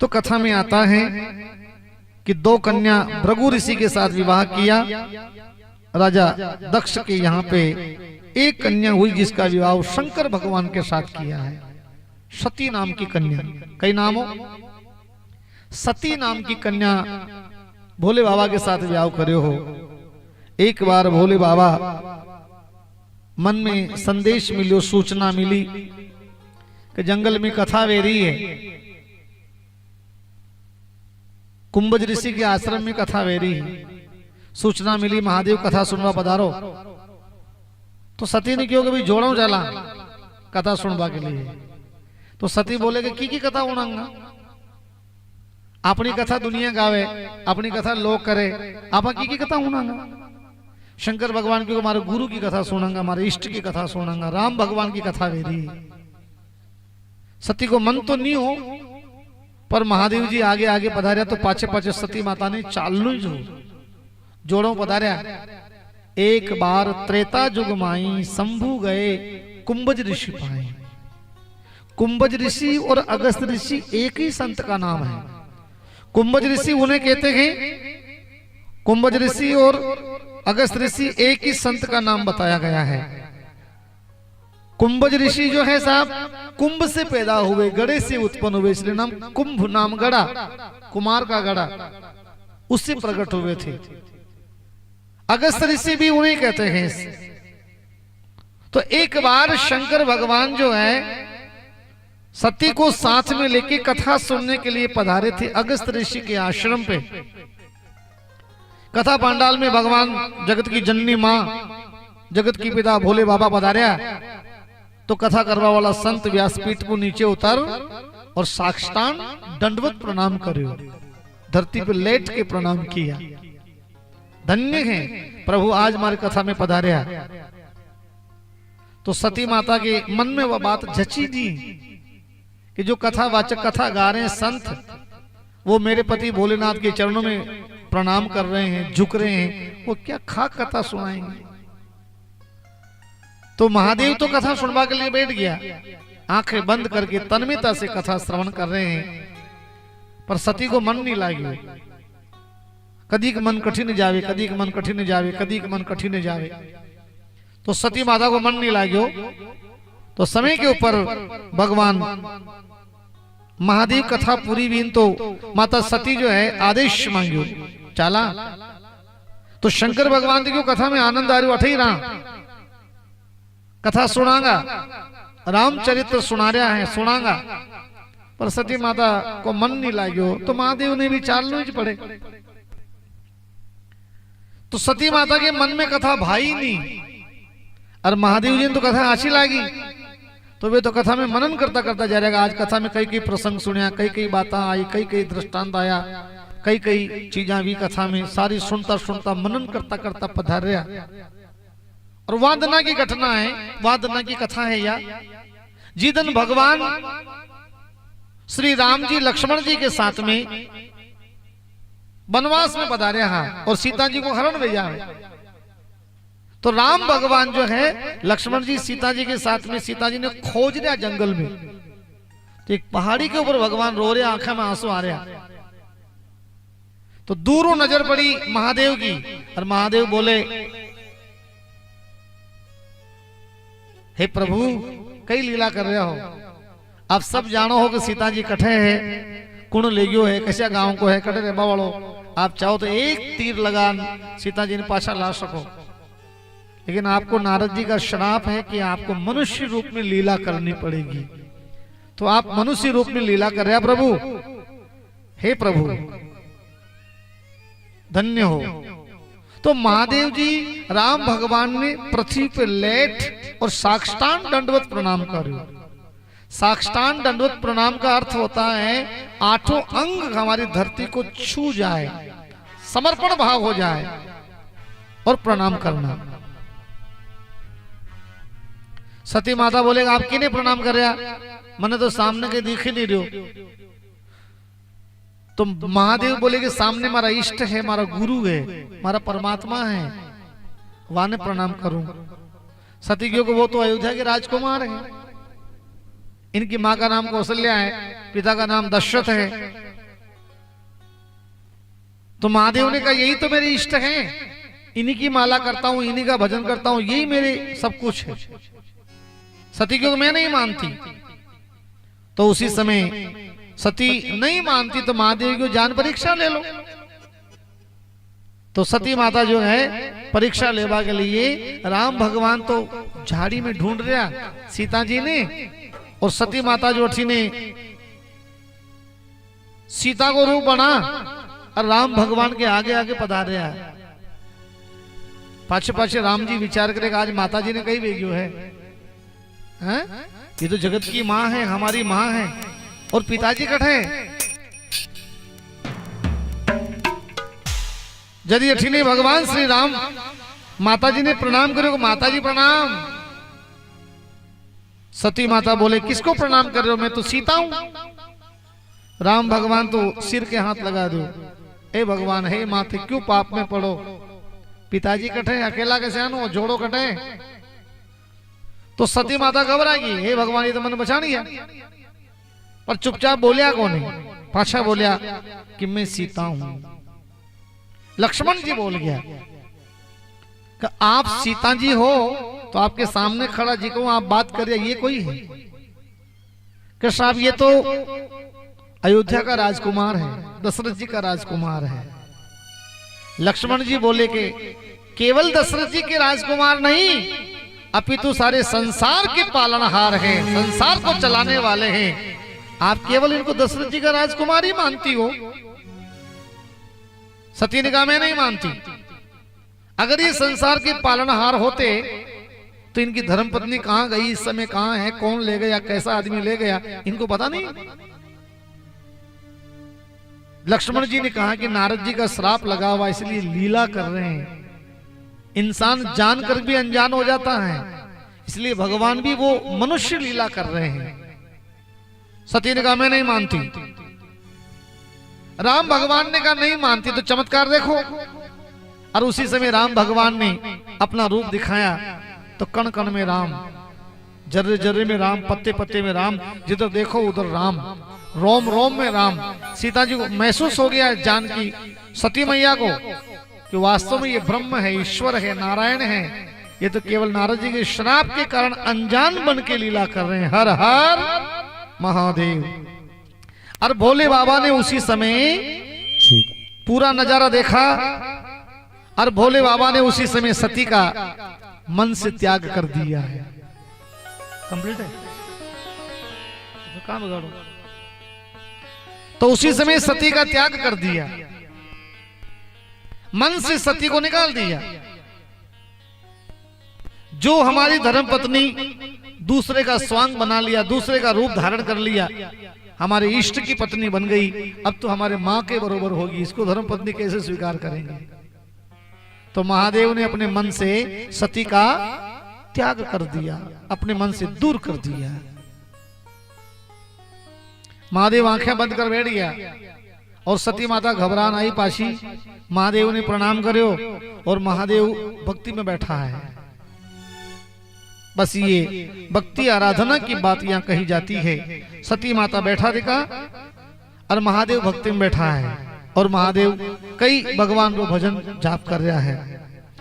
तो कथा में आता है कि दो कन्या भृगु ऋषि के साथ विवाह किया। राजा दक्ष के यहाँ पे एक कन्या हुई जिसका विवाह शंकर भगवान के साथ किया है, सती नाम की कन्या। कई नाम हो, सती नाम की कन्या भोले बाबा के साथ विवाह करे हो। एक बार भोले बाबा मन में संदेश मिलो, सूचना मिली कि जंगल में कथा वे रही है, कुंभज ऋषि के आश्रम में कथा वे रही है। सूचना मिली महादेव कथा सुनवा पधारो। तो सती ने क्यों कि भाई जोड़ो चला कथा सुनवा के लिए। तो सती बोले कि की कथा उड़ांगा, अपनी कथा दुनिया गावे, अपनी कथा लोग करे, आप की कथा उड़ांगा। शंकर भगवान की हमारे गुरु की कथा सुनांगा, हमारे इष्ट की कथा सुनांगा, राम भगवान की कथा वेरी। सती को मन तो नहीं हो, पर महादेव जी आगे आगे पधार्या तो पाछे पाछे सती माता ने चालू जोड़ो पधार्या। एक बार त्रेता जुग माई शंभु गए कुंभज ऋषि पाए। कुंभज ऋषि और अगस्त ऋषि एक ही संत का नाम है। कुंभज ऋषि उन्हें कहते हैं, कुंभज ऋषि और अगस्त ऋषि एक ही संत का नाम बताया गया है। कुंभज ऋषि जो है साहब कुंभ से पैदा हुए, गड़े से उत्पन्न हुए, इसलिए नाम कुंभ नाम गड़ा, कुमार का गड़ा, उससे प्रकट हुए थे। अगस्त ऋषि भी उन्हें कहते हैं। तो एक बार शंकर भगवान जो है सती को साथ में लेके कथा सुनने के लिए पधारे थे अगस्त ऋषि के आश्रम पे। कथा पांडाल में भगवान जगत की जननी मां, जगत की पिता भोले बाबा पधार्या। तो कथा करवा वाला संत व्यासपीठ को नीचे उतर और साष्टांग दंडवत प्रणाम करो, धरती पे लेट के प्रणाम किया। धन्य है प्रभु आज हमारी कथा में पधार्या। तो सती माता के मन में वह बात जची दी कि जो कथा वाचक कथा गा रहे हैं संत, वो मेरे पति भोलेनाथ के चरणों में प्रणाम कर रहे हैं, झुक रहे हैं, वो क्या खाक कथा सुनाएंगे। तो महादेव तो कथा सुनवा के लिए बैठ गया, आंखें बंद करके तन्मयता से कथा श्रवण कर रहे हैं, पर सती को मन नहीं लागे। कदीक मन कठिन जावे, कदीक मन कठिन जावे, कदीक मन कठिन जावे। तो सती माता को मन नहीं लाग्यो। तो समय के ऊपर भगवान महादेव कथा पूरी भी तो माता सती जो है आदेश मांगियो चाला। तो शंकर भगवान की कथा में आनंद आ रही, अठई रहा कथा सुनागा, रामचरित्र सुना रहा है, सुनागा। पर सती माता को मन नहीं लाग्यो, तो महादेव ने भी चालना ही पड़े। तो सती माता के मन में कथा भाई नहीं, और महादेव जी ने तो कथा अच्छी लागी, तो वे तो कथा में मनन करता करता जा रहेगा। आज कथा में कई कई प्रसंग सुनिया, कई कई बातें आई, कई कई दृष्टांत आया, कई कई चीजा भी कथा में सारी सुनता सुनता मनन करता करता पधार्या। और वादना की घटना है, वादना की कथा है या जिदन भगवान श्री राम जी लक्ष्मण जी के साथ में वनवास में पधारे हैं और सीता जी को हरण भेजा है। तो राम भगवान जो है लक्ष्मण जी सीता जी के साथ में, सीता जी ने खोज रहा जंगल में। तो एक पहाड़ी के ऊपर भगवान रो रहे, आंखें में आंसू आ रहे। तो दूरों नजर पड़ी महादेव की, और महादेव बोले, हे प्रभु कई लीला कर रहे हो, आप सब जानो हो कि सीता जी कठे है, कुण लेगियो है, कैसा गांव को है, कटे रेबा वालो, आप चाहो तो एक तीर लगा सीता जी ने पाछा ला सको। लेकिन आपको नारद जी का श्राप है कि आपको मनुष्य रूप में लीला करनी पड़ेगी। तो आप मनुष्य रूप में लीला कर रहे हैं प्रभु। हे प्रभु धन्य हो। तो महादेव जी राम भगवान ने पृथ्वी पे लेट और साष्टांग दंडवत प्रणाम करो। साष्टांग दंडवत प्रणाम का अर्थ होता है आठों अंग हमारी धरती को छू जाए, समर्पण भाव हो जाए और प्रणाम करना। सती माता बोलेगा आप किने प्रणाम कर रहा, मैंने तो सामने के दिख ही नहीं रहो। तो महादेव बोलेगे सामने हमारा इष्ट है, हमारा गुरु है, हमारा परमात्मा है, वाने प्रणाम करूं। सती क्योंकि वो तो अयोध्या के राजकुमार है, इनकी माँ का नाम कौशल्या है, पिता का नाम दशरथ है, तो महादेव ने कहा यही तो मेरे इष्ट हैं, इन्हीं की माला करता हूं, इन्हीं का भजन करता हूं, यही मेरे सब कुछ है। सती को मैं नहीं मानती। तो उसी समय सती नहीं मानती तो महादेव की जान परीक्षा ले लो। तो सती माता जो है परीक्षा लेवा के लिए राम भगवान तो झाड़ी में ढूंढ रहा सीता जी ने, और सती माता जो थी ने सीता को रूप बना और राम भगवान के आगे आगे पधार रहा। पाछे पाछे राम जी विचार करेगा आज माता जी ने कही भेजो है, हैं? ये तो जगत की माँ है, हमारी माँ है, और पिताजी कठे यदि अठिने भगवान श्री राम माता जी ने प्रणाम करो, माता जी प्रणाम। सती माता बोले किसको प्रणाम कर रहे हो, मैं तो सीता हूं। राम भगवान तो सिर के हाथ लगा दो, हे भगवान हे माते क्यों पाप में पड़ो, पिताजी कटे अकेला कैसे आनो, जोड़ो कटे। तो सती माता घबराएगी, हे भगवान ये तो मन बचा नहीं है, पर चुपचाप बोलिया कौन है, पाछा बोलिया कि मैं सीता हूं। लक्ष्मण जी बोल गया कि आप सीता जी हो तो आपके सामने खड़ा जी को आप बात करिए, ये कोई है कि साहब ये तो अयोध्या का राजकुमार है, दशरथ जी का राजकुमार है। लक्ष्मण जी बोले कि केवल दशरथ जी के राजकुमार नहीं अपितु सारे संसार के पालनहार हैं, संसार को चलाने वाले हैं, आप केवल इनको दशरथ जी का राजकुमार ही मानती हो। सती ने कहा मैं नहीं मानती, अगर ये संसार के पालनहार होते तो इनकी धर्मपत्नी कहां गई, इस समय कहां है, कौन ले गया, कैसा आदमी ले गया, इनको पता नहीं। लक्ष्मण जी ने कहा कि नारद जी का श्राप लगा हुआ इसलिए लीला कर रहे हैं, इंसान जानकर भी अनजान हो जाता है, इसलिए भगवान भी वो मनुष्य लीला कर रहे हैं। सती ने कहा मैं नहीं मानती। राम भगवान ने कहा नहीं मानती तो चमत्कार देखो, और उसी समय राम भगवान ने अपना रूप दिखाया तो कण कण में राम, जर्रे जर्रे में राम, पत्ते पत्ते में राम, जिधर देखो उधर राम, रोम रोम में राम। सीता जी को महसूस हो गया जानकी सती मैया को कि वास्तव में ये ब्रह्म है, ईश्वर है, नारायण है, ये तो केवल नारद जी के श्राप के कारण अनजान बन के लीला कर रहे हैं। हर हर महादेव। और भोले बाबा ने उसी समय पूरा नजारा देखा और भोले बाबा ने उसी समय सती का मन से त्याग कर दिया है। कंप्लीट है तो काम बगाड़ो। तो उसी समय सती का त्याग कर दिया, मन से सती को निकाल दिया। जो हमारी धर्मपत्नी दूसरे का स्वांग बना लिया, दूसरे का रूप धारण कर लिया, हमारे इष्ट की पत्नी बन गई, अब तो हमारे मां के बरोबर होगी, इसको धर्मपत्नी कैसे स्वीकार करेंगे। तो महादेव ने अपने मन से सती का त्याग कर दिया, अपने मन से दूर कर दिया। महादेव आंखें बंद कर बैठ गया और सती माता घबरान आई पाशी। महादेव ने प्रणाम करो और महादेव भक्ति में बैठा है। बस ये भक्ति आराधना की बात यहाँ कही जाती है। सती माता बैठा दिखा और महादेव भक्ति में बैठा है, और महादेव कई भगवान को भजन जाप कर रहा है।